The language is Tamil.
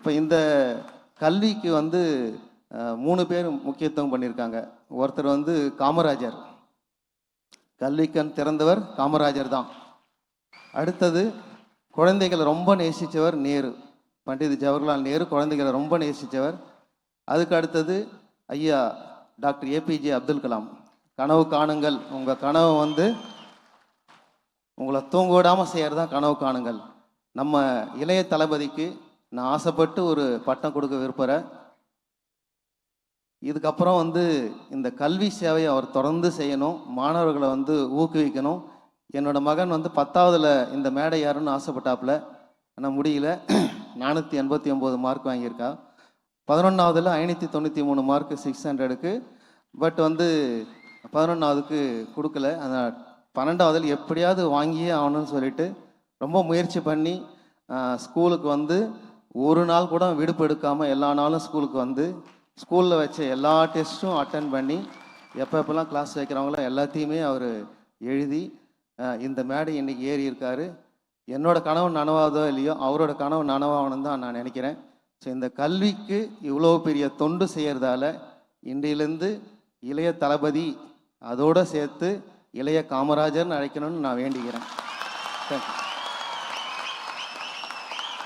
இப்போ இந்த கல்விக்கு வந்து 3 பேர் முக்கியத்துவம் பண்ணியிருக்காங்க. ஒருத்தர் வந்து காமராஜர், கல்விக்கண் திறந்தவர் காமராஜர் தான். அடுத்தது குழந்தைகளை ரொம்ப நேசித்தவர் நேரு, பண்டித் ஜவஹர்லால் நேரு குழந்தைகளை ரொம்ப நேசித்தவர். அதுக்கு அடுத்தது ஐயா டாக்டர் ஏபிஜே அப்துல் கலாம். கனவு காணுங்கள், உங்கள் கனவை வந்து உங்களை தூங்க விடாமல் செய்கிறது தான் கனவு காணுங்கள். நம்ம இளைய தளபதிக்கு நான் ஆசைப்பட்டு ஒரு பட்டம் கொடுக்க விரும்புகிறேன். இதுக்கப்புறம் வந்து இந்த கல்வி சேவையை அவர் தொடர்ந்து செய்யணும், மாணவர்களை வந்து ஊக்குவிக்கணும். என்னோட மகன் வந்து 10ஆவதுல இந்த மேடை யாருன்னு ஆசைப்பட்டாப்புல, ஆனால் முடியல. 489 மார்க் வாங்கியிருக்கா. 11ஆவதுல 593 மார்க்கு 600க்கு. பட் வந்து 11ஆவதுக்கு கொடுக்கல. அந்த 12ஆவதுல எப்படியாவது வாங்கியே ஆகணும்னு சொல்லிட்டு ரொம்ப முயற்சி பண்ணி ஸ்கூலுக்கு வந்து ஒரு நாள் கூட விடுப்பு எடுக்காமல் எல்லா நாளும் ஸ்கூலுக்கு வந்து ஸ்கூலில் வச்ச எல்லா டெஸ்ட்டும் அட்டன் பண்ணி எப்பப்பெல்லாம் கிளாஸ் வைக்கிறவங்களோ எல்லாத்தையுமே அவர் எழுதி இந்த மேடை இன்றைக்கி ஏறி இருக்கார். என்னோட கனவு நனவாதோ இல்லையோ அவரோட கனவு நனவாகணும்னு தான் நான் நினைக்கிறேன். ஸோ இந்த கல்விக்கு இவ்வளோ பெரிய தொண்டு செய்கிறதால இன்றையிலேருந்து இளைய தளபதி அதோடு சேர்த்து இளைய காமராஜர்னு அழைக்கணும்னு நான் வேண்டிக்கிறேன். தேங்க்யூ.